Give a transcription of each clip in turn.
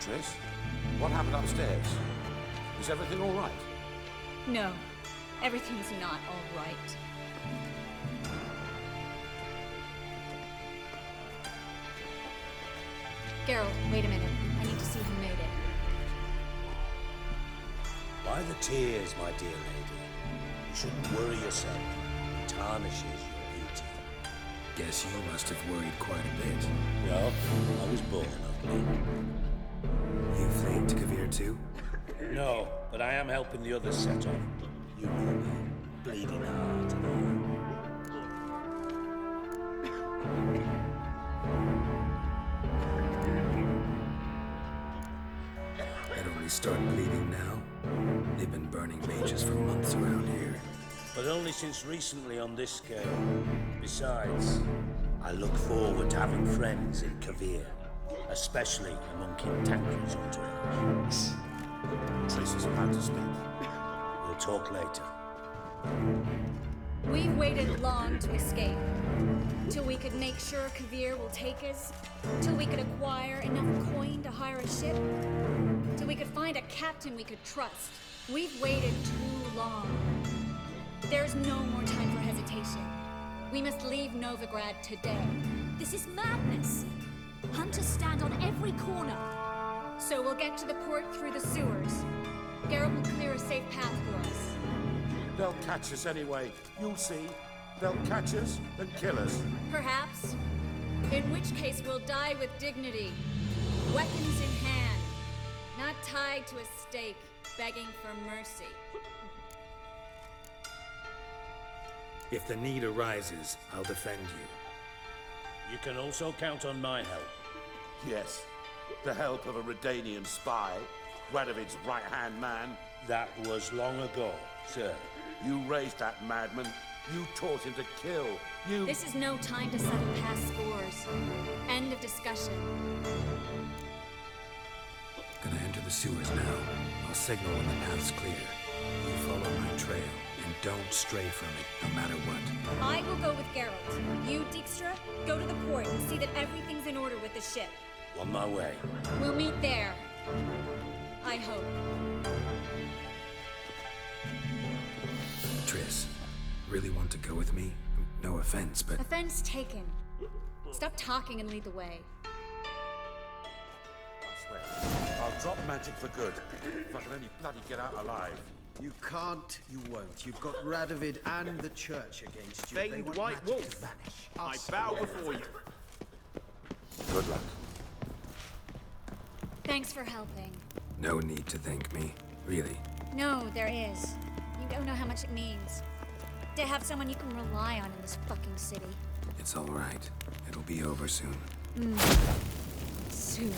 Triss, what happened upstairs? Is everything all right? No, everything's not all right. Geralt, wait a minute. I need to see who made it. Why the tears, my dear lady? You shouldn't worry yourself. It tarnishes your beauty. Guess you must have worried quite a bit. Well, I was born ugly. You fleeing to Kavir too? No, but I am helping the others set off. You know me, bleeding heart and all. That only started bleeding now. They've been burning mages for months around here. But only since recently on this scale. Besides, I look forward to having friends in Kavir, especially among King Tancred's entourage. Triss is about to speak. We'll talk later. We've waited long to escape. Till we could make sure Kavir will take us. Till we could acquire enough coin to hire a ship. Till we could find a captain we could trust. We've waited too long. There's no more time for hesitation. We must leave Novigrad today. This is madness. Hunters stand on every corner. So we'll get to the port through the sewers. Geralt will clear a safe path for us. They'll catch us anyway. You'll see. They'll catch us and kill us. Perhaps. In which case we'll die with dignity. Weapons in hand. Not tied to a stake, begging for mercy. If the need arises, I'll defend you. You can also count on my help. Yes. The help of a Redanian spy, Radovid's right-hand man. That was long ago, sir. You raised that madman. You taught him to kill. You... This is no time to settle past scores. End of discussion. Gonna enter the sewers now. I'll signal when the path's clear. You follow my trail, and don't stray from it, no matter what. I will go with Geralt. You, Dijkstra, go to the port and see that everything's in order with the ship. On my way. We'll meet there. I hope. Triss, really want to go with me? No offense, but... Offense taken. Stop talking and lead the way. I swear, I'll drop magic for good. If I can only bloody get out alive. You can't, you won't. You've got Radovid and the church against you. They Famed want White magic to Wolf, vanish. I bow before you. Good luck. Thanks for helping. No need to thank me, really. No, there is. You don't know how much it means. To have someone you can rely on in this fucking city. It's all right. It'll be over soon. Soon.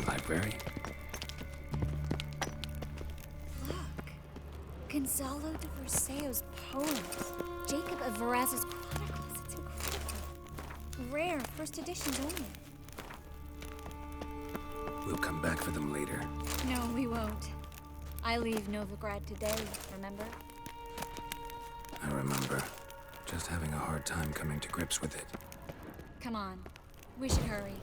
Library? Look. Gonzalo de Verseo's poems. Jacob of Varaz's chronicles. It's incredible. Rare, first editions only. We'll come back for them later. No, we won't. I leave Novigrad today, remember? I remember. Just having a hard time coming to grips with it. Come on. We should hurry.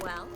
Well?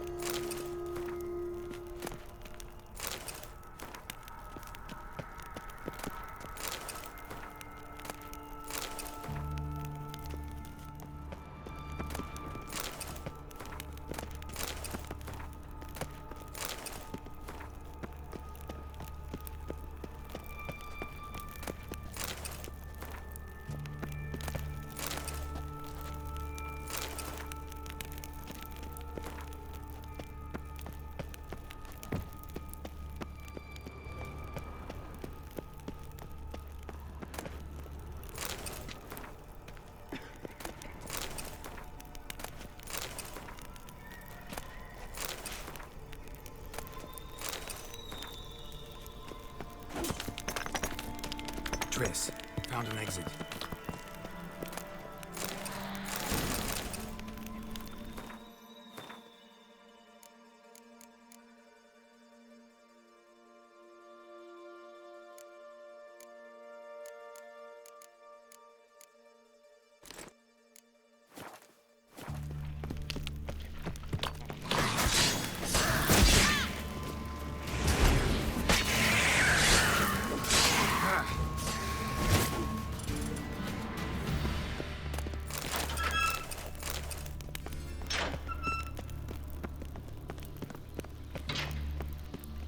Triss, found an exit.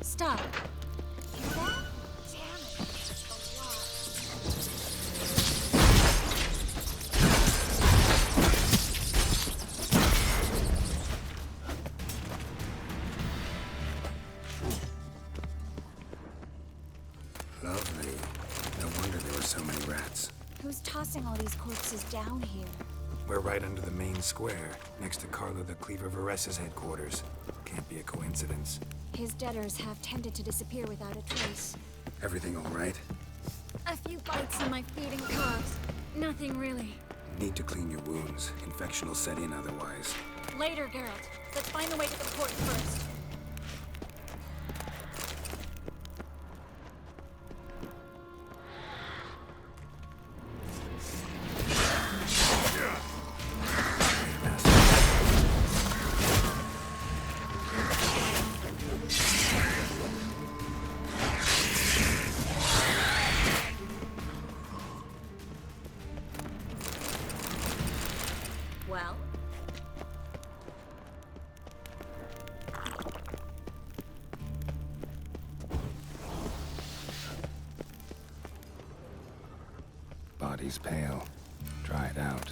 Stop. Hear that? Damn it. That's a lot. Lovely. No wonder there were so many rats. Who's tossing all these corpses down here? We're right under the main square, next to Carlo the Cleaver Varessa's headquarters. Can't be a coincidence. His debtors have tended to disappear without a trace. Everything all right? A few bites on my feet and calves. Nothing really. Need to clean your wounds. Infection will set in otherwise. Later, Geralt. Let's find the way to the port first. Well? Body's pale. Dried out.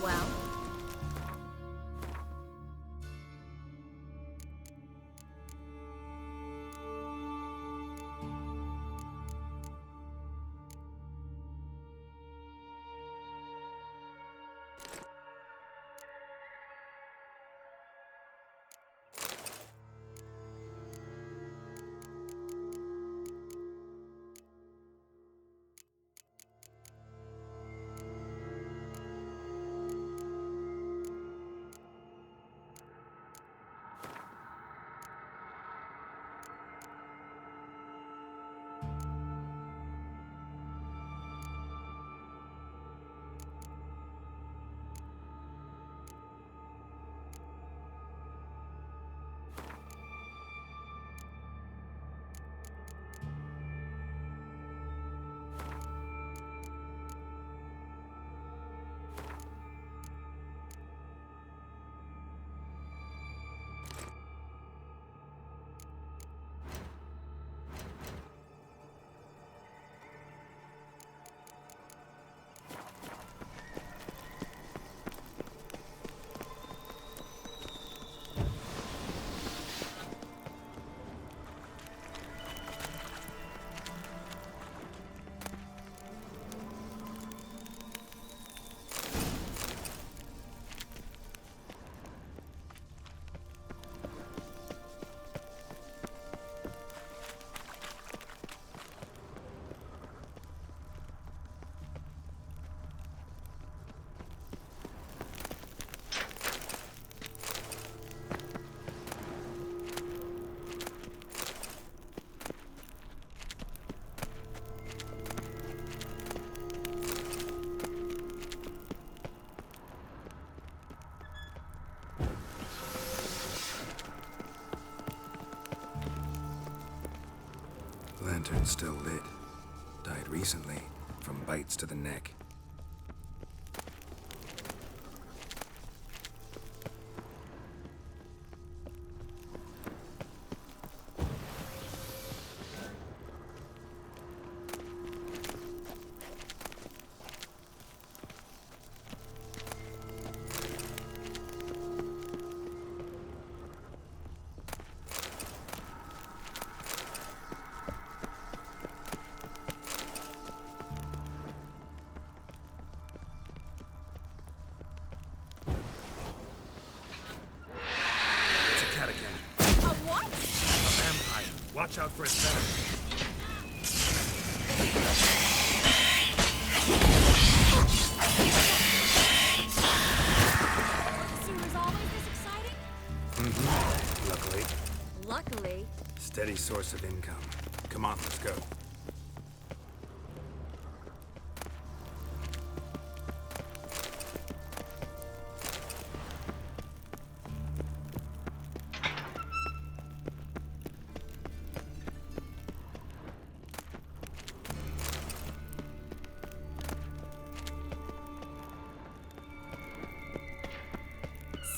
Well? Lantern's still lit. Died recently, from bites to the neck. Watch out for his venom. The sewer's always this exciting? Luckily, Luckily, steady source of income. Come on, let's go.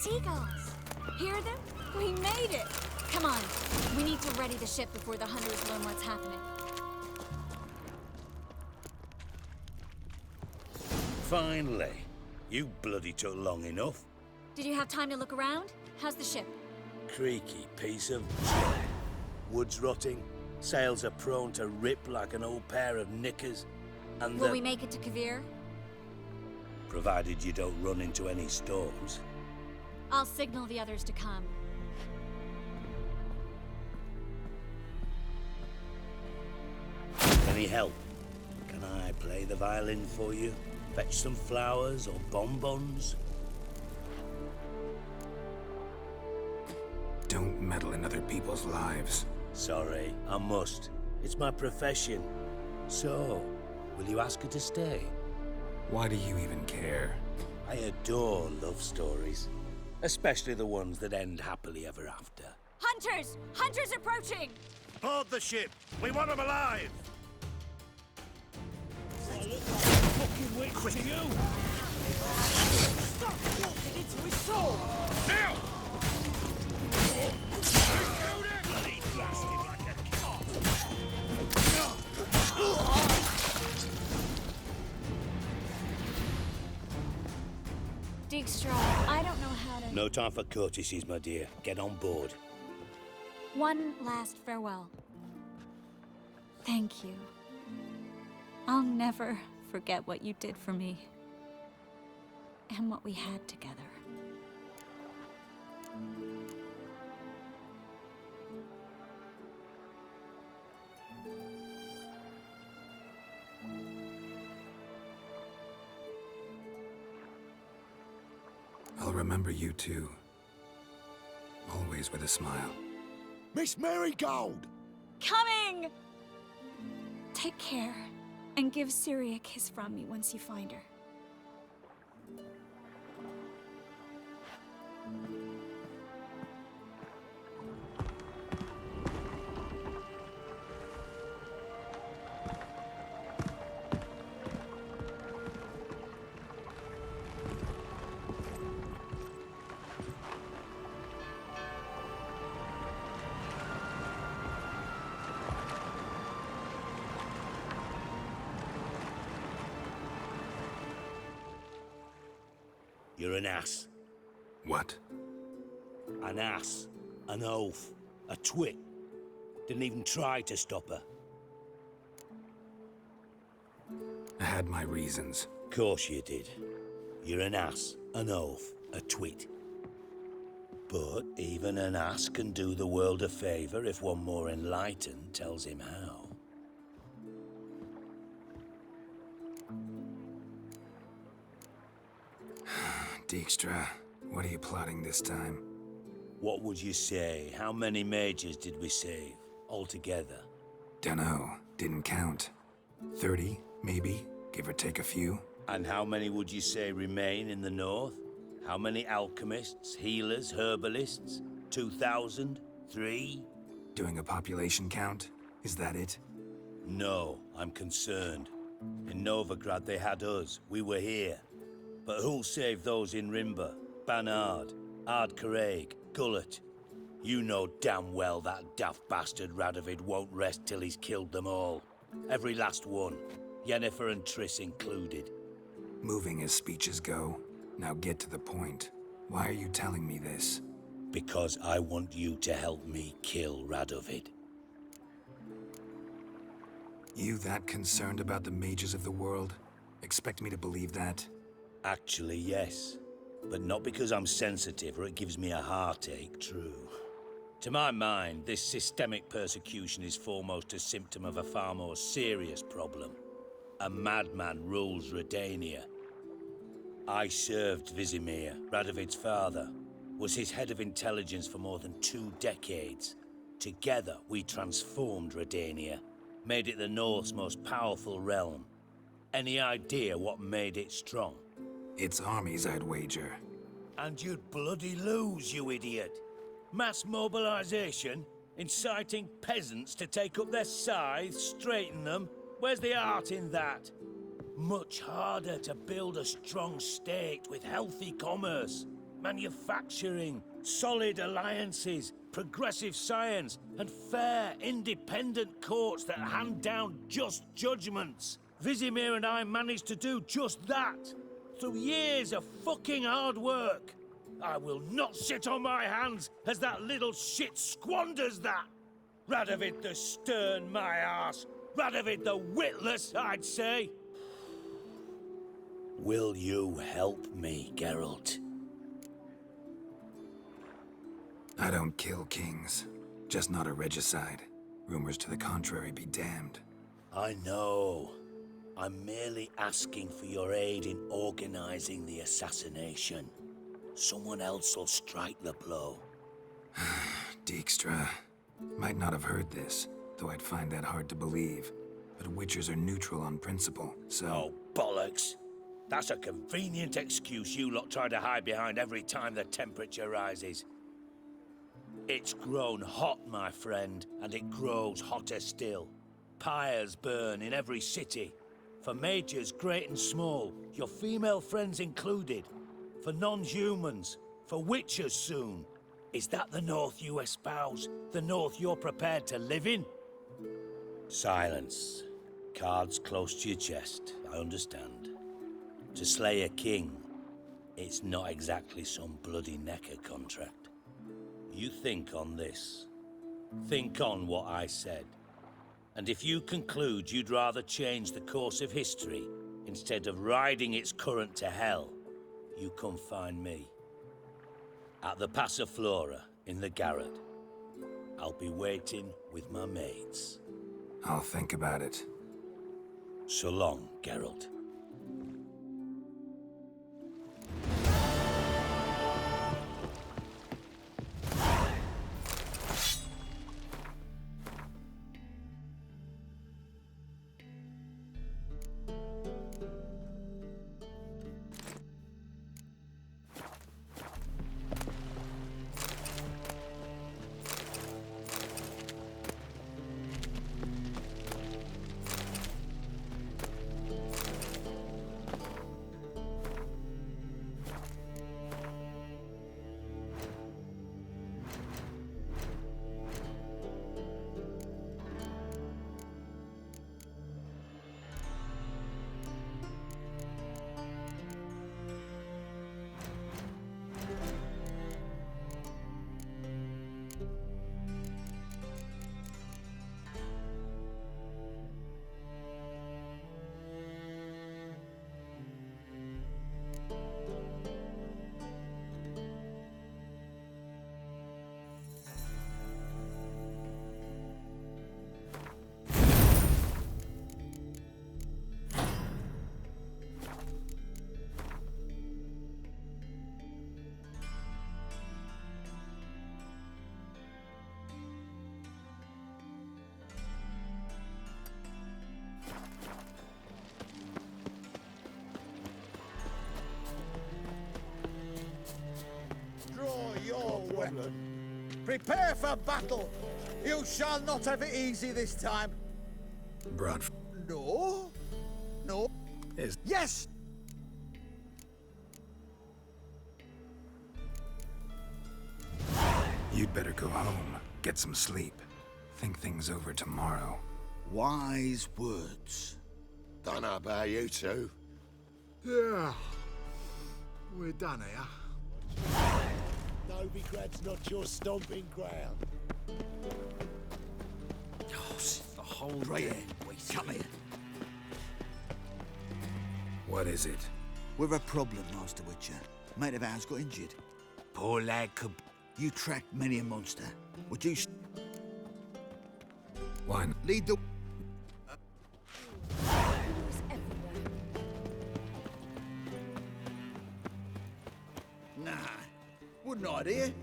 seagulls. Hear them? We made it. Come on. We need to ready the ship before the hunters learn what's happening. Finally. You bloody took long enough. Did you have time to look around? How's the ship? Creaky piece of shit. Wood's rotting. Sails are prone to rip like an old pair of knickers. And Will we make it to Kavir? provided you don't run into any storms. I'll signal the others to come. Any help? Can I play the violin for you? Fetch some flowers or bonbons? Don't meddle in other people's lives. Sorry, I must. It's my profession. So, will you ask her to stay? Why do you even care? I adore love stories. Especially the ones that end happily ever after. Hunters! Hunters approaching! Board the ship! We want them alive! Fucking witch to you! Stop walking into his soul! Now! Bloody blasted like a cock! Dijkstra, I don't know how to... No time for courtesies, my dear. Get on board. One last farewell. Thank you. I'll never forget what you did for me. And what we had together. I'll remember you too. Always with a smile. Miss Marigold! Coming! Take care, and give Siri a kiss from me once you find her. You're an ass. What? An ass. An oaf. A twit. Didn't even try to stop her. I had my reasons. Course you did. You're an ass, an oaf, a twit. But even an ass can do the world a favor if one more enlightened tells him how. Dijkstra, what are you plotting this time? What would you say? How many mages did we save, altogether? Dunno, didn't count. 30, maybe, give or take a few. And how many would you say remain in the north? How many alchemists, healers, herbalists? 2,000? 3? Doing a population count? Is that it? No, I'm concerned. In Novigrad they had us, we were here. But who'll save those in Rimba? Banard, Ardcaraig, Gullet? You know damn well that daft bastard Radovid won't rest till he's killed them all. Every last one. Yennefer and Triss included. Moving as speeches go. Now get to the point. Why are you telling me this? Because I want you to help me kill Radovid. You that concerned about the mages of the world? Expect me to believe that? Actually, yes. But not because I'm sensitive or it gives me a heartache, true. To my mind, this systemic persecution is foremost a symptom of a far more serious problem. A madman rules Redania. I served Vizimir, Radovid's father, was his head of intelligence for more than 2 decades. Together, we transformed Redania, made it the North's most powerful realm. Any idea what made it strong? Its armies, I'd wager. And you'd bloody lose, you idiot. Mass mobilization, inciting peasants to take up their scythes, straighten them. Where's the art in that? Much harder to build a strong state with healthy commerce, manufacturing, solid alliances, progressive science, and fair, independent courts that hand down just judgments. Vizimir and I managed to do just that, through years of fucking hard work. I will not sit on my hands as that little shit squanders that. Radovid the stern, my arse. Radovid the witless, I'd say. Will you help me, Geralt? I don't kill kings. Just not a regicide. Rumors to the contrary be damned. I know. I'm merely asking for your aid in organizing the assassination. Someone else will strike the blow. Dijkstra. Might not have heard this, though I'd find that hard to believe. But Witchers are neutral on principle, so... Oh, bollocks. That's a convenient excuse you lot try to hide behind every time the temperature rises. It's grown hot, my friend, and it grows hotter still. Pyres burn in every city. For majors great and small, your female friends included. For non-humans, for witchers soon. Is that the North you espouse? The North you're prepared to live in? Silence. Cards close to your chest, I understand. To slay a king, it's not exactly some bloody necker contract. You think on this. Think on what I said. And if you conclude you'd rather change the course of history instead of riding its current to hell, you come find me. At the Passiflora, in the garret. I'll be waiting with my mates. I'll think about it. So long, Geralt. Your weapon. Prepare for battle. You shall not have it easy this time. Broad... No. No. Is... Yes! You'd better go home. Get some sleep. Think things over tomorrow. Wise words. Don't know about you two. Yeah. We're done here. Novigrad's not your stomping ground. The whole Right. day. Come here. What is it? We've a problem, Master Witcher. Mate of ours got injured. Poor lad could... You tracked many a monster. Would you Why not? lead the... Who's everywhere? Nah, wouldn't I, dear?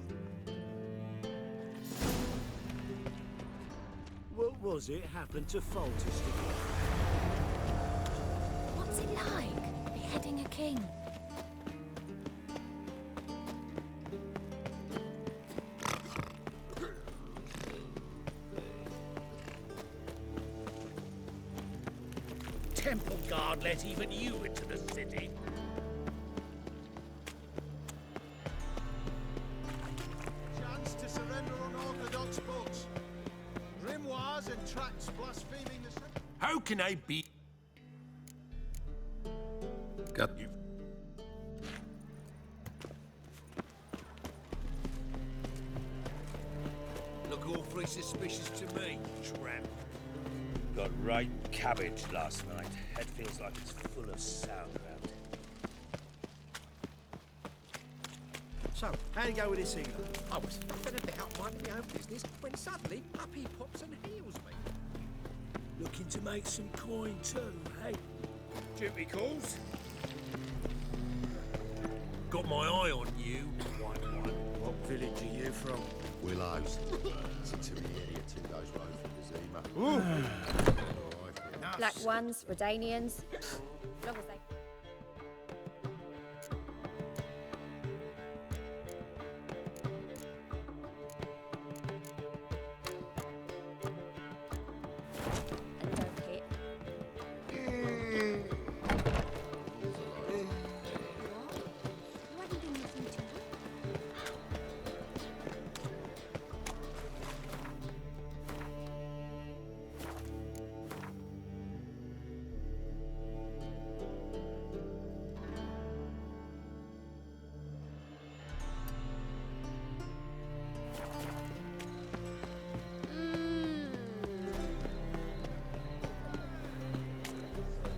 What was it happened to Falter's? What's it like, beheading a king? Temple Guard let even you into the city. Chance to surrender unorthodox books. Grimoires and tracts blaspheming the... How can I be? Got Look awfully suspicious to me, tramp. Got right cabbage last night. Head feels like it's full of sauerkraut. So, how you go with this England? I was faffing about minding my own business when suddenly up he pops and heals me. Looking to make some coin too, hey? Duty calls. Got my eye on you, white one. What village are you from? Willows. Listen to me idiot 2 days road from the Zima. Black ones, Redanians. Long as they... and don't hit. You haven't been listening to her?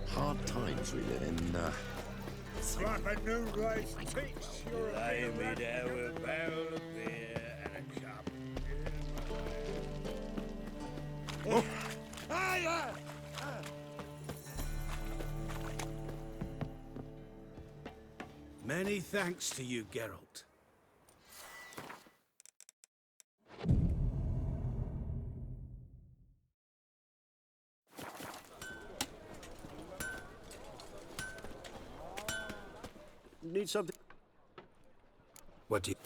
Hard times we live in. Slap a new race pitch. Lay me down with a barrel of beer and a cup. Many thanks to you, Geralt. Need something? what do you?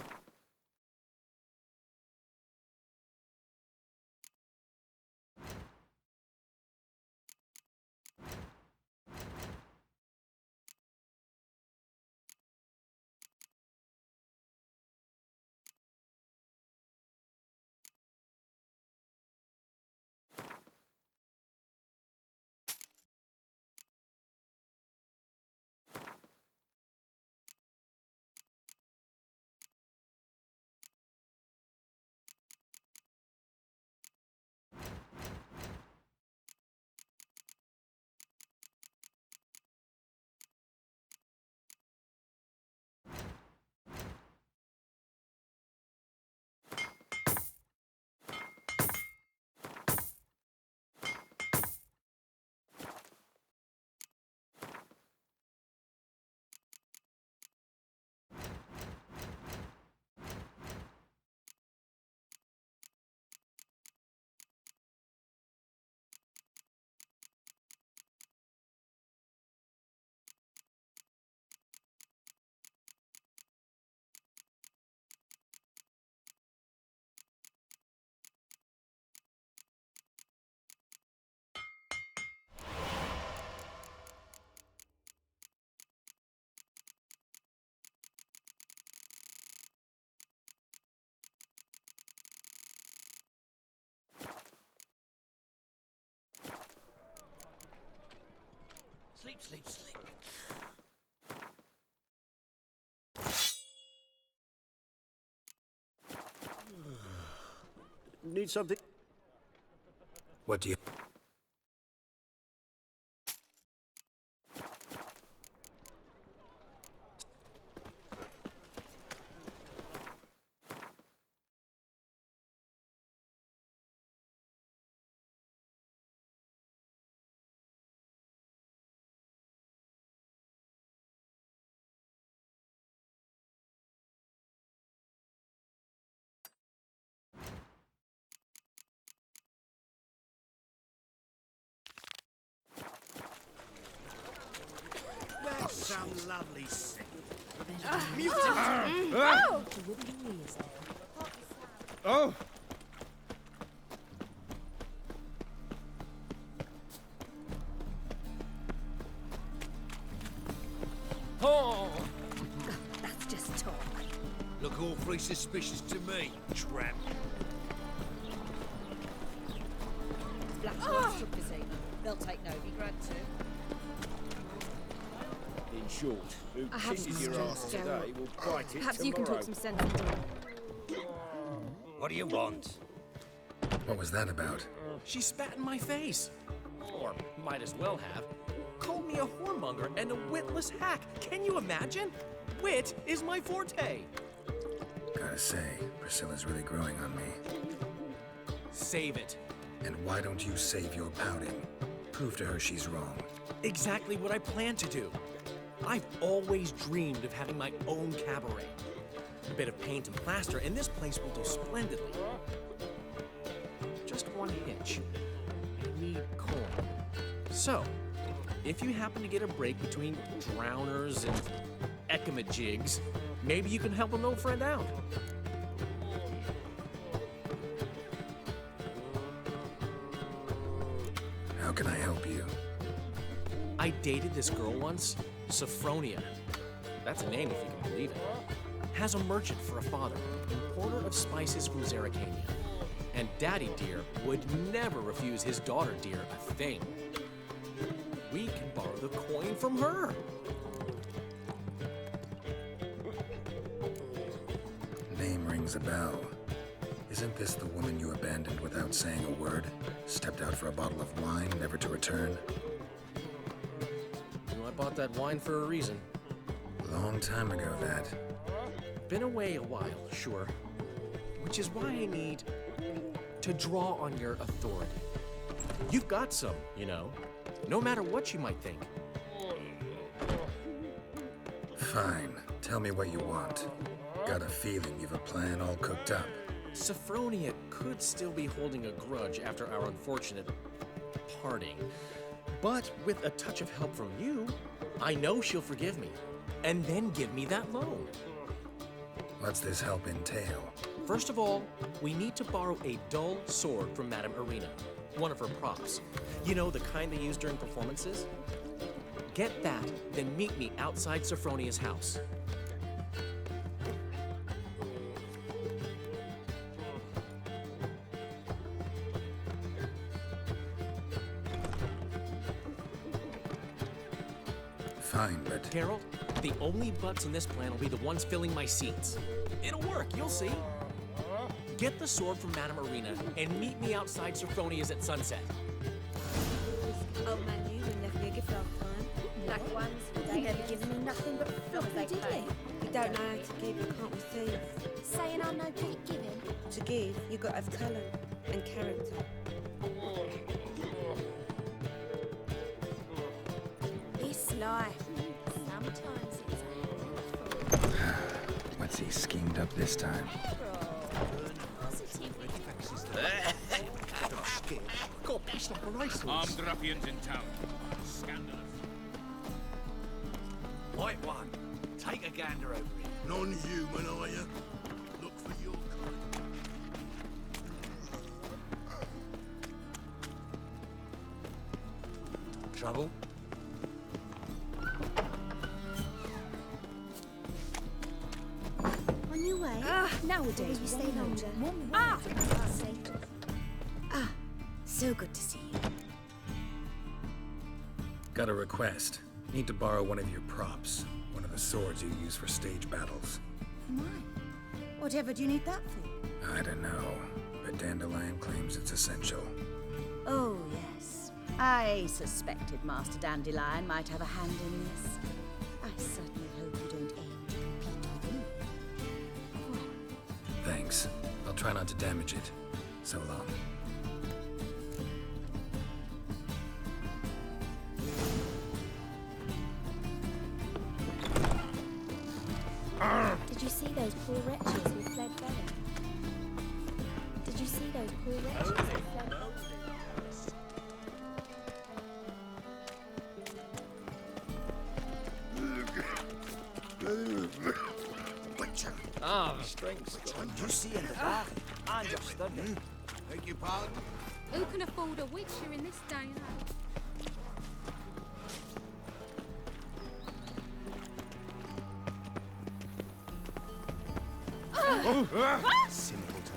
Sleep, sleep, sleep. Need something? What do you? lovely scene. Oh! Oh! That's just talk. Look awfully suspicious to me, tramp. Black Horse took Vizina. They'll take Novigrad too. In short, who I have kisses some your ass strength, today Geralt. will bite it Perhaps tomorrow. you can talk some sense into it. What do you want? What was that about? She spat in my face. Or might as well have. Called me a whoremonger and a witless hack. Can you imagine? Wit is my forte. Gotta say, Priscilla's really growing on me. Save it. And why don't you save your pouting? Prove to her she's wrong. Exactly what I plan to do. I've always dreamed of having my own cabaret. A bit of paint and plaster, and this place will do splendidly. Just one hitch. I need corn. So, if you happen to get a break between drowners and ecamajigs, maybe you can help an old friend out. How can I help you? I dated this girl once, Sophronia. That's a name if you can believe it. Has a merchant for a father, importer of spices from Zerrikania. And Daddy Dear would never refuse his daughter Dear a thing. We can borrow the coin from her. Name rings a bell. Isn't this the woman you abandoned without saying a word? Stepped out for a bottle of wine, never to return? You know, I bought that wine for a reason. Long time ago, that. Been away a while, sure. Which is why I need to draw on your authority. You've got some, you know, no matter what you might think. Fine. Tell me what you want. Got a feeling you've a plan all cooked up. Sophronia could still be holding a grudge after our unfortunate parting. But with a touch of help from you, I know she'll forgive me. And then give me that loan. What's this help entail? First of all, we need to borrow a dull sword from Madame Arena, one of her props. You know, the kind they use during performances? Get that, then meet me outside Sophronia's house. Fine, but... Geralt, the only butts in this plan will be the ones filling my seats. It'll work, you'll see. Get the sword from Madame Arena and meet me outside Sophronia's at sunset. Old man, you left me a gift last time. Black ones. He never gives me nothing but floppy, did he? You don't know how to give, you can't receive. Saying I'm no good at giving. To give, you got to have talent and character. It's life. Sometimes it's What's he schemed up this time? Got pissed off on ice. Armed ruffians in town. Scandalous. White one, take a gander over here. Non-human, are you? Look for your kind. Trouble? on your way. Nowadays we stay longer. So good to see you. Got a request. Need to borrow one of your props. One of the swords you use for stage battles. For mine. Whatever do you need that for? I don't know, but Dandelion claims it's essential. Oh, yes. I suspected Master Dandelion might have a hand in this. I certainly hope you don't aim to compete with me. Thanks. I'll try not to damage it. So long. Did you see those poor wretches who fled Velen? Did you see those poor wretches who fled strength's gone. You see in the dark, I'm just studying. Beg your pardon? Who can afford a witcher in this day and age?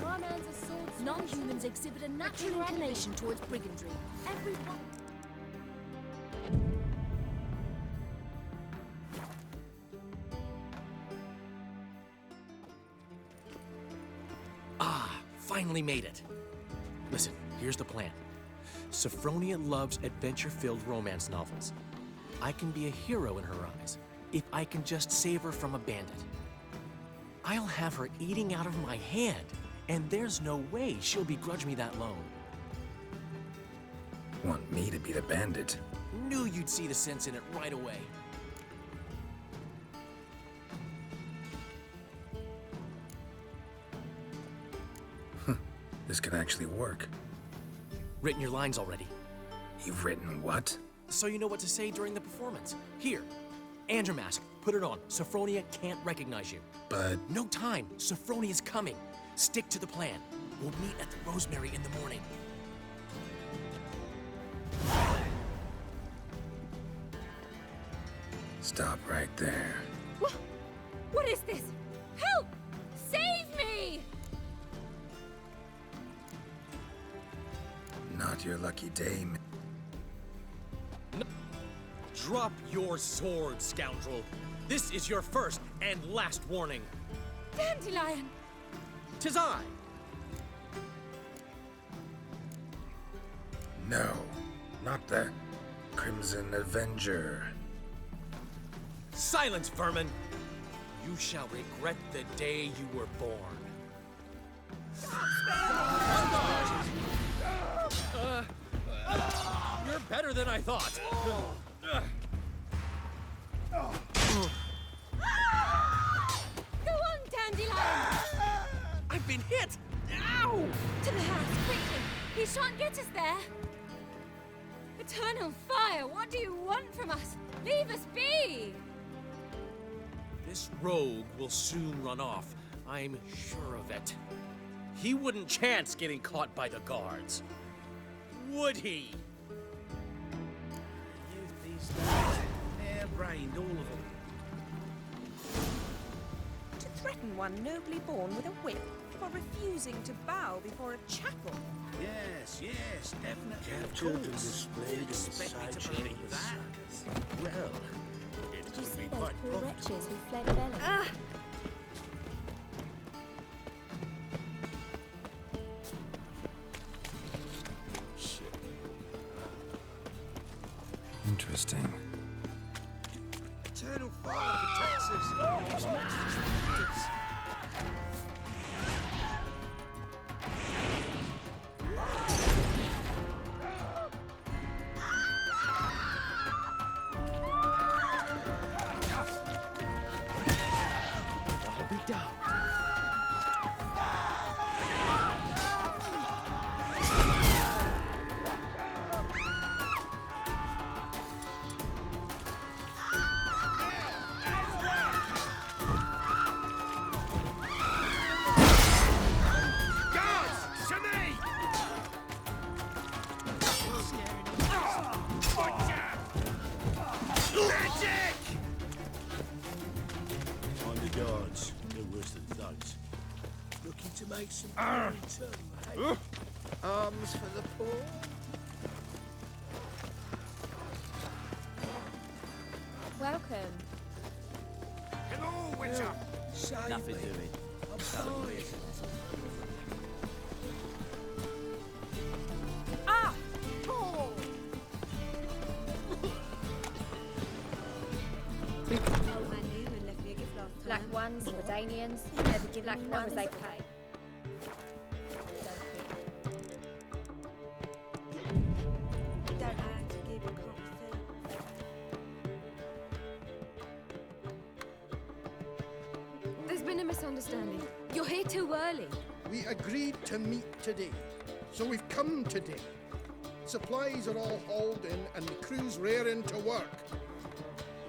Barman's a sword. Non-humans exhibit a natural inclination towards brigandry. Everyone. Finally made it. Listen, here's the plan. Sophronia loves adventure-filled romance novels. I can be a hero in her eyes if I can just save her from a bandit. I'll have her eating out of my hand, and there's no way she'll begrudge me that loan. Want me to be the bandit? Knew you'd see the sense in it right away. This could actually work. Written your lines already. You've written what? So you know what to say during the performance. Here, and your mask. Put it on. Sophronia can't recognize you. But... No time. Sophronia's coming. Stick to the plan. We'll meet at the Rosemary in the morning. Stop right there. What is this? Help! Save me! Not your lucky day, Drop your sword, scoundrel. This is your first and last warning. Dandelion! 'Tis I. No, not the Crimson Avenger. Silence, vermin! You shall regret the day you were born. You're better than I thought. Go on, Dandelion! I've been hit! Ow! To the house, quickly! He shan't get us there! Eternal fire, what do you want from us? Leave us be! This rogue will soon run off. I'm sure of it. He wouldn't chance getting caught by the guards. Would he? Youth these days, hair-brained, all of them. To threaten one nobly born with a whip for refusing to bow before a chapel. Yes, definitely. Captured and displayed in the side chambers. Well, it Did you could see be those quite poor profitable. wretches who fled belly? Interesting. Eternal fire protects us. I'll be down. On the guards. They're worse than thugs. Looking to make some coin too, eh? Arms for the poor. Welcome. Hello, Witcher! Save Nothing me. doing. I'm fine. Ah! Oh! Black ones, Redanians, never give black ones they pay. Don't have to give a comfort. There's been a misunderstanding. You're here too early. We agreed to meet today, so we've come today. Supplies are all hauled in and the crew's raring to work.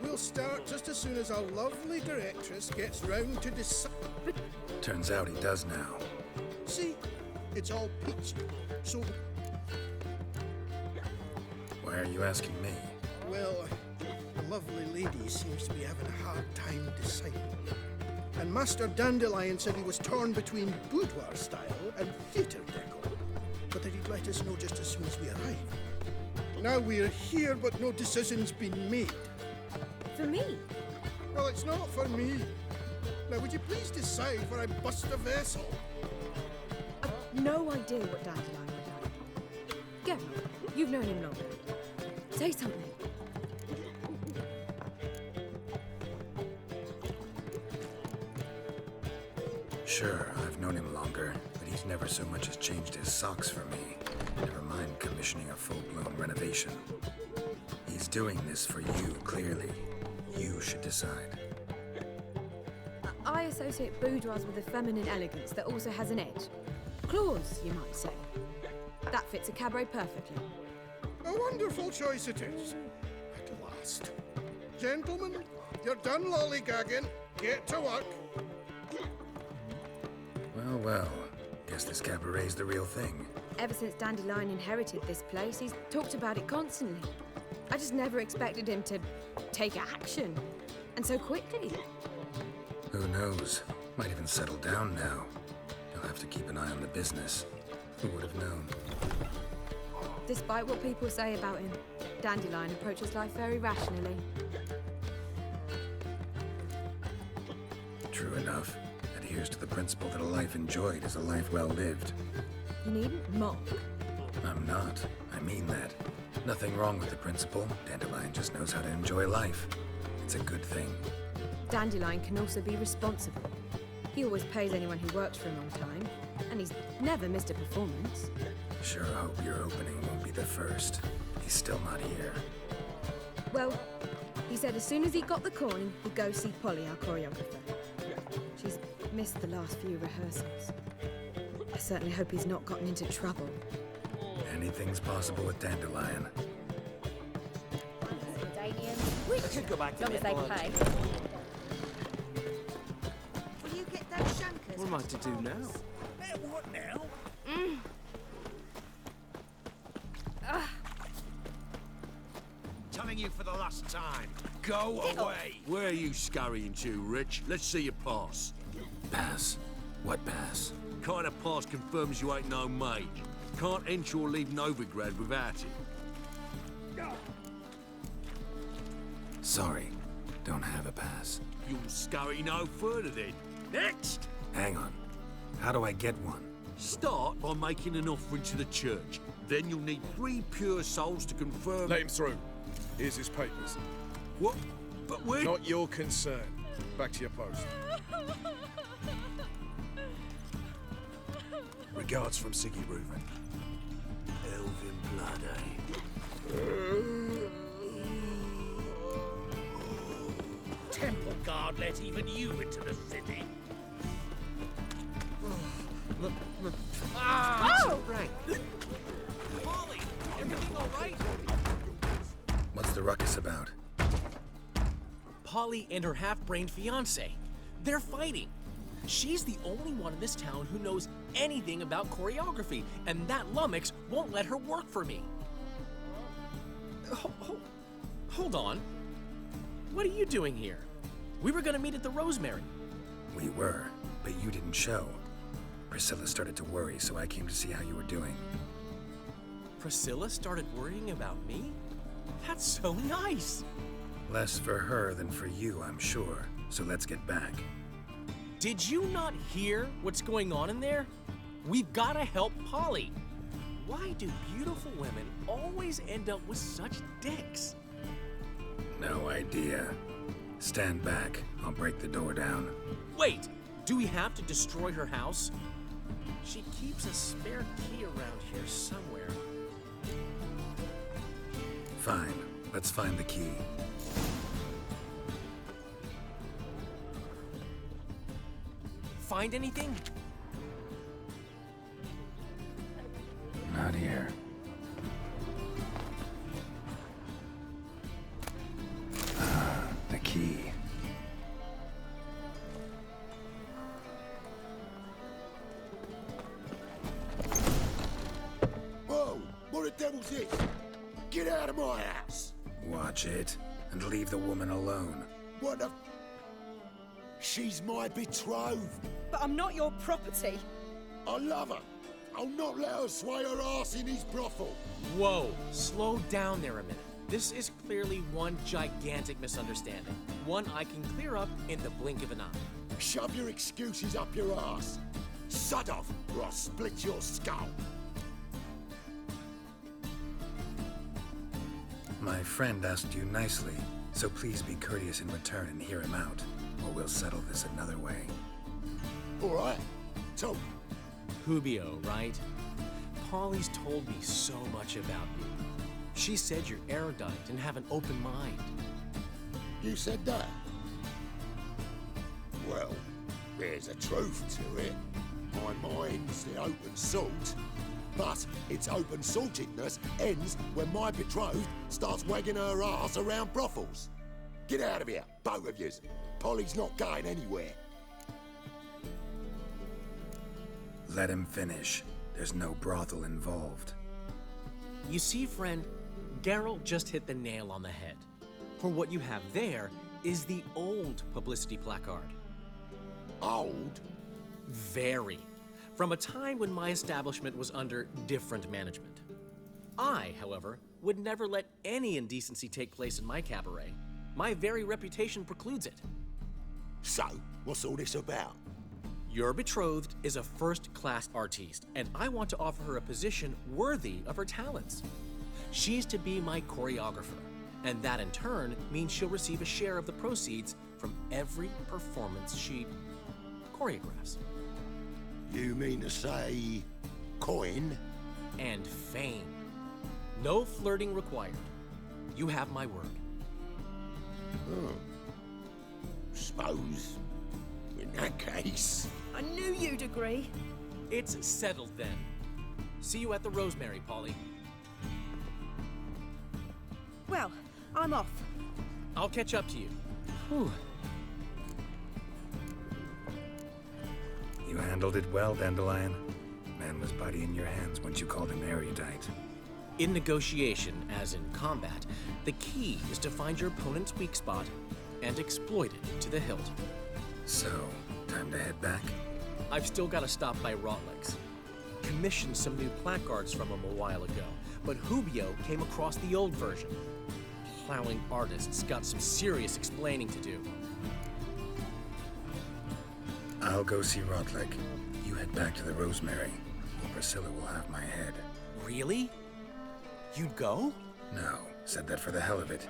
We'll start just as soon as our lovely directress gets round to decide. But Turns out he does now. See? It's all peachy. So, Why are you asking me? well, the lovely lady seems to be having a hard time deciding. And Master Dandelion said he was torn between boudoir style and theatre decor, but that he'd let us know just as soon as we arrive. Now we're here, but no decision's been made. For me? Well, it's not for me. Now, would you please decide before I bust the vessel? I've no idea what Dandelion would like. Go, you've known him longer. Say something. Sure, I've known him longer, but he's never so much as changed his socks for me. Never mind commissioning a full-blown renovation. He's doing this for you, clearly. You should decide. I associate boudoirs with a feminine elegance that also has an edge. Claws, you might say. That fits a cabaret perfectly. A wonderful choice it is. At last. Gentlemen, you're done lollygagging. Get to work. Well, well. Guess this cabaret's the real thing. Ever since Dandelion inherited this place, he's talked about it constantly. I just never expected him to take action. And so quickly. Who knows? Might even settle down now. You'll have to keep an eye on the business. Who would have known? Despite what people say about him, Dandelion approaches life very rationally. True enough. Adheres to the principle that a life enjoyed is a life well lived. You needn't mock. I'm not. I mean that. Nothing wrong with the principle. Dandelion just knows how to enjoy life. It's a good thing. Dandelion can also be responsible. He always pays anyone who works for him on time, and he's never missed a performance. Sure hope your opening won't be the first. He's still not here. Well, he said as soon as he got the coin, he'd go see Polly, our choreographer. She's missed the last few rehearsals. I certainly hope he's not gotten into trouble. Anything's possible with Dandelion. We could go back to Long as they pay. Will you get those shankers? What am I to do now? What now? Telling you for the last time. Go away. Where are you scurrying to, Rich? Let's see your pass. Pass? What pass? Kind of pass confirms you ain't no mage. Can't enter or leave Novigrad without it. Sorry. Don't have a pass. You'll scurry no further then. Next! Hang on. How do I get one? Start by making an offering to the church. Then you'll need 3 pure souls to confirm... Let him through. Here's his papers. What? But we're... Not your concern. Back to your post. Regards from Siggy Reuven. Elven blood, eh? Temple guard let even you into the city. Oh! Right. Polly, everything all right? What's the ruckus about? Polly and her half-brained fiancé. They're fighting. She's the only one in this town who knows anything about choreography, and that lummox won't let her work for me. Hold on. What are you doing here? We were gonna meet at the Rosemary. We were, but you didn't show. Priscilla started to worry, so I came to see how you were doing. Priscilla started worrying about me? That's so nice. Less for her than for you, I'm sure. So let's get back. Did you not hear what's going on in there? We've gotta help Polly. Why do beautiful women always end up with such dicks? No idea. Stand back. I'll break the door down. Wait, do we have to destroy her house? She keeps a spare key around here somewhere. Fine. Let's find the key. Find anything? Not here. The key. What the devil's this? Get out of my house! Watch it, and leave the woman alone. What the... She's my betrothed. But I'm not your property. I love her. I'll not let her sway her ass in his brothel. Whoa, slow down there a minute. This is clearly one gigantic misunderstanding. One I can clear up in the blink of an eye. Shove your excuses up your ass. Sod off, or I'll split your skull. My friend asked you nicely, so please be courteous in return and hear him out, or we'll settle this another way. All right, talk. Hubio, right? Polly's told me so much about you. She said you're erudite and have an open mind. You said that? Well, there's a truth to it. My mind's the open salt. But its open saltedness ends when my betrothed starts wagging her ass around brothels. Get out of here, both of yous. Polly's not going anywhere. Let him finish. There's no brothel involved. You see, friend, Geralt just hit the nail on the head. For what you have there is the old publicity placard. Old? Very. From a time when my establishment was under different management. I, however, would never let any indecency take place in my cabaret. My very reputation precludes it. So, what's all this about? Your betrothed is a first-class artiste, and I want to offer her a position worthy of her talents. She's to be my choreographer, and that in turn means she'll receive a share of the proceeds from every performance she choreographs. You mean to say... coin? And fame. No flirting required. You have my word. Oh. Suppose... in that case... I knew you'd agree. It's settled then. See you at the Rosemary, Polly. Well, I'm off. I'll catch up to you. Whew. You handled it well, Dandelion. Man was body in your hands once you called him erudite. In negotiation, as in combat, the key is to find your opponent's weak spot and exploit it to the hilt. So, time to head back? I've still got to stop by Rotlick's. Commissioned some new placards from him a while ago, but Hubio came across the old version. Plowing artists got some serious explaining to do. I'll go see Rotlick. You head back to the Rosemary. Priscilla will have my head. Really? You'd go? No, said that for the hell of it.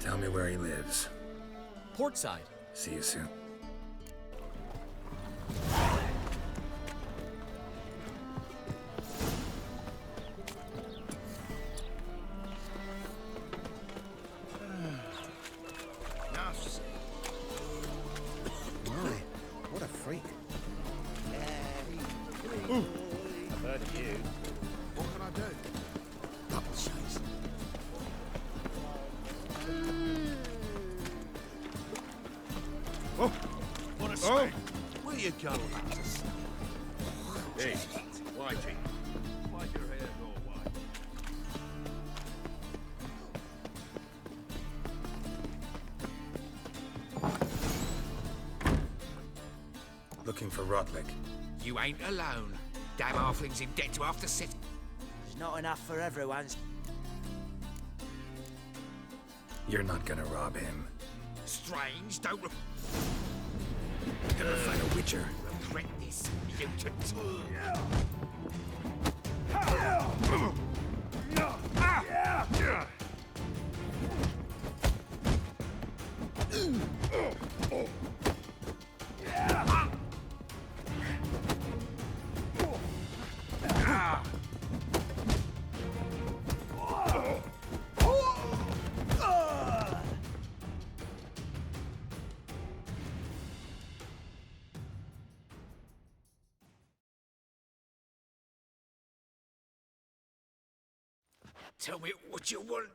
Tell me where he lives. Portside. See you soon. What a freak. I've heard of you. What can I do? Double chase. Oh! What a Oh! snake! Where you going? Hey, Whitey. Why'd your hair go white? Looking for Rotlick. You ain't alone. Damn halflings in debt to half the city. There's not enough for everyone. You're not gonna rob him. Strange, don't Gonna find a witcher. regret this, mutant. Tell me what you want,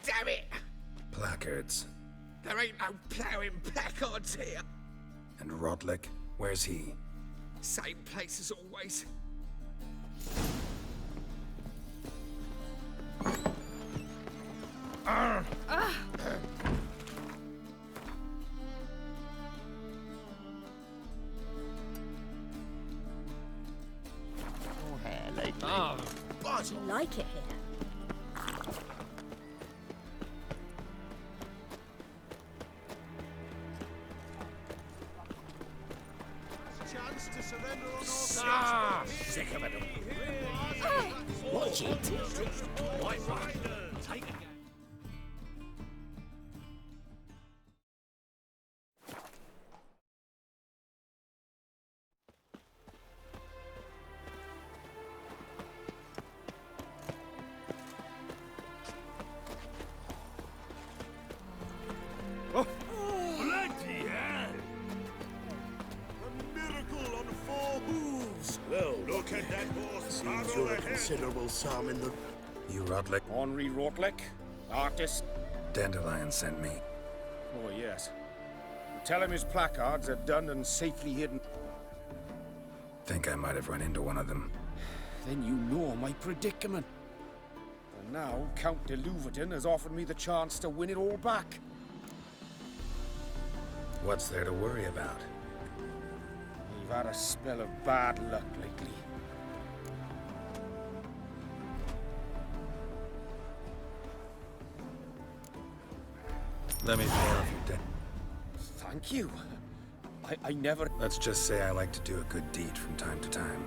damn it! Placards. There ain't no ploughing placards here. And Rotlick, where's he? Same place as always. sick of it all. Watch it. Take it. Bloody hell! A miracle on 4 hooves! Well, look at that horse. Seems you're a considerable sum in the... You Rotlick? Henri Rotlick, artist. Dandelion sent me. Oh, yes. Tell him his placards are done and safely hidden. Think I might have run into one of them. Then you know my predicament. And now Count de Louverton has offered me the chance to win it all back. What's there to worry about? We've had a spell of bad luck lately. Let me pay off your debt. Thank you. I never... Let's just say I like to do a good deed from time to time.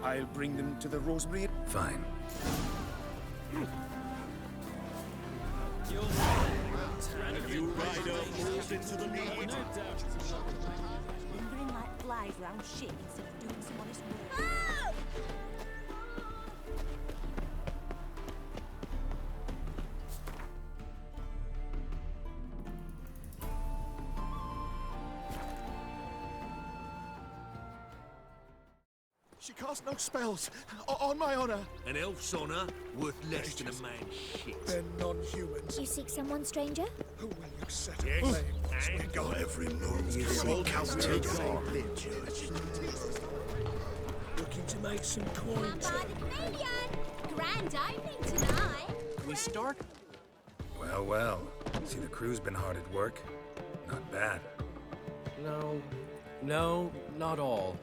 I'll bring them to the Rosemary. Fine. You ride up moved into the meat. Lingering like flies round shit instead of doing some honest work. She casts no spells, on my honor. An elf's honor worth less than a man's shit. They're non-humans. You seek someone, stranger? Who will you set Yes, aflame? and Got every move. You see, counted looking to make some coin. By the Canadian! Grand opening tonight! We start? Well, well. See, the crew's been hard at work. Not bad. No, not all.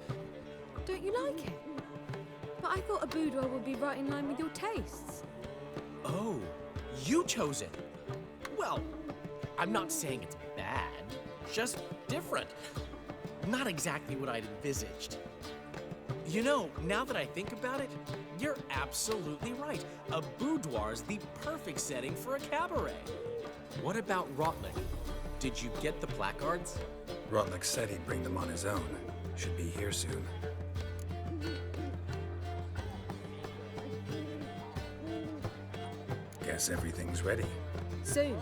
Don't you like it? But I thought a boudoir would be right in line with your tastes. Oh, you chose it. Well, I'm not saying it's bad, just different. Not exactly what I'd envisaged. You know, now that I think about it, you're absolutely right. A boudoir's the perfect setting for a cabaret. What about Rotlick? Did you get the placards? Rotlick said he'd bring them on his own. Should be here soon. Guess everything's ready. Soon.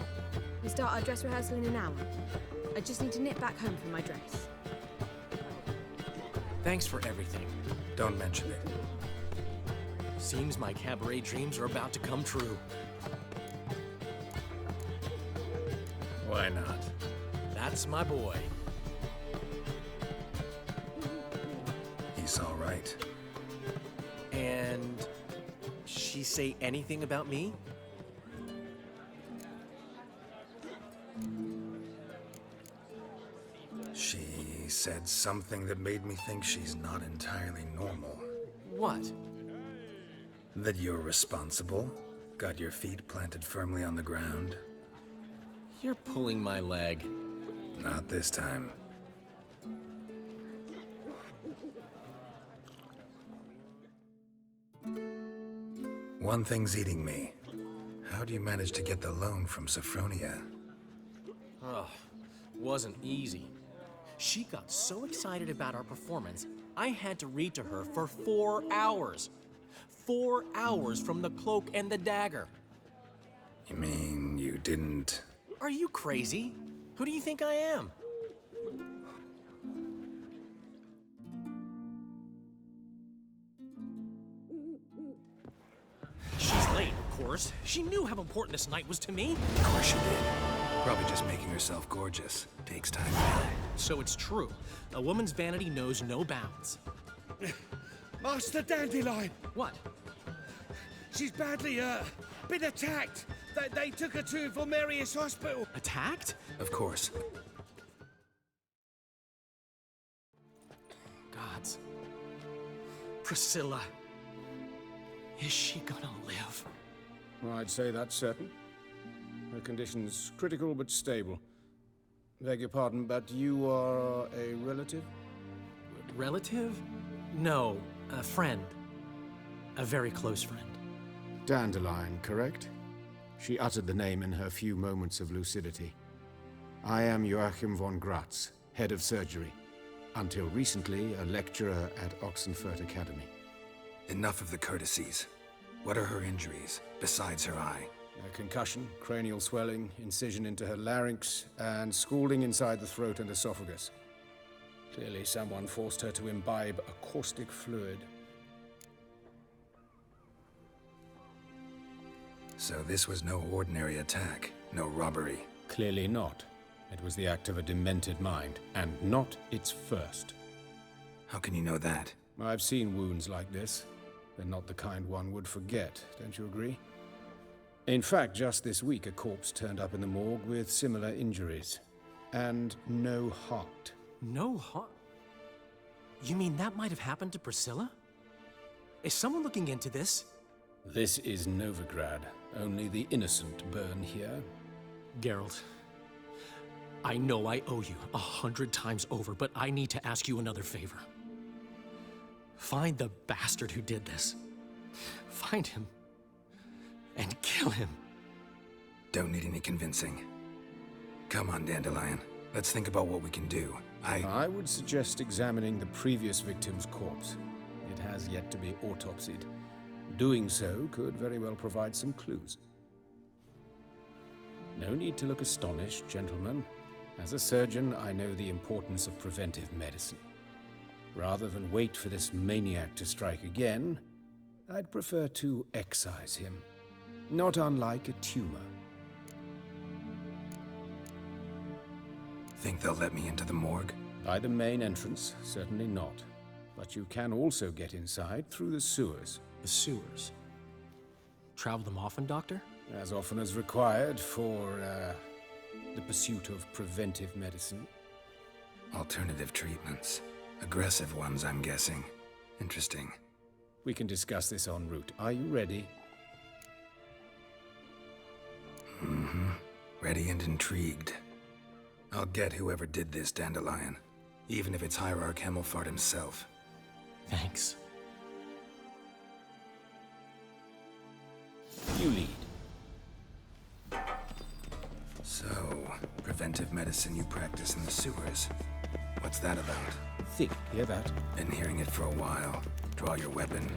We start our dress rehearsal in an hour. I just need to nip back home for my dress. Thanks for everything. Don't mention it. Seems my cabaret dreams are about to come true. Why not? That's my boy. He's all right. And she say anything about me? She said something that made me think she's not entirely normal. What? That you're responsible, got your feet planted firmly on the ground. You're pulling my leg. Not this time. One thing's eating me. How do you manage to get the loan from Sophronia? Ugh, wasn't easy. She got so excited about our performance, I had to read to her for 4 hours. 4 hours from the cloak and the dagger. You mean you didn't... Are you crazy? Who do you think I am? She's late, of course. She knew how important this night was to me. Of course she did. Probably just making herself gorgeous. Takes time. So it's true. A woman's vanity knows no bounds. Master Dandelion! What? She's badly hurt. Been attacked. They took her to Vulmerius Hospital. Attacked? Of course. Gods. Priscilla. Is she gonna live? I'd say that's certain. Her condition's critical but stable. Beg your pardon, but you are a relative? Relative? No. A friend. A very close friend. Dandelion, correct? She uttered the name in her few moments of lucidity. I am Joachim von Gratz, head of surgery. Until recently, a lecturer at Oxenfurt Academy. Enough of the courtesies. What are her injuries, besides her eye? A concussion, cranial swelling, incision into her larynx, and scalding inside the throat and esophagus. Clearly someone forced her to imbibe a caustic fluid. So this was no ordinary attack, no robbery? Clearly not. It was the act of a demented mind, and not its first. How can you know that? I've seen wounds like this. They're not the kind one would forget, don't you agree? In fact, just this week, a corpse turned up in the morgue with similar injuries. And no heart. No heart? You mean that might have happened to Priscilla? Is someone looking into this? This is Novigrad. Only the innocent burn here. Geralt, I know I owe you 100 times over, but I need to ask you another favor. Find the bastard who did this. Find him. And kill him. Don't need any convincing. Come on, Dandelion. Let's think about what we can do. I would suggest examining the previous victim's corpse. It has yet to be autopsied. Doing so could very well provide some clues. No need to look astonished, gentlemen. As a surgeon, I know the importance of preventive medicine. Rather than wait for this maniac to strike again, I'd prefer to excise him. Not unlike a tumor. Think they'll let me into the morgue? By the main entrance, certainly not. But you can also get inside through the sewers. The sewers? Travel them often, Doctor? As often as required for, the pursuit of preventive medicine. Alternative treatments. Aggressive ones, I'm guessing. Interesting. We can discuss this en route. Are you ready? Mm-hmm. Ready and intrigued. I'll get whoever did this, Dandelion. Even if it's Hierarch Hemmelfart himself. Thanks. You lead. So, preventive medicine you practice in the sewers. What's that about? Think, hear that? Been hearing it for a while. Draw your weapon.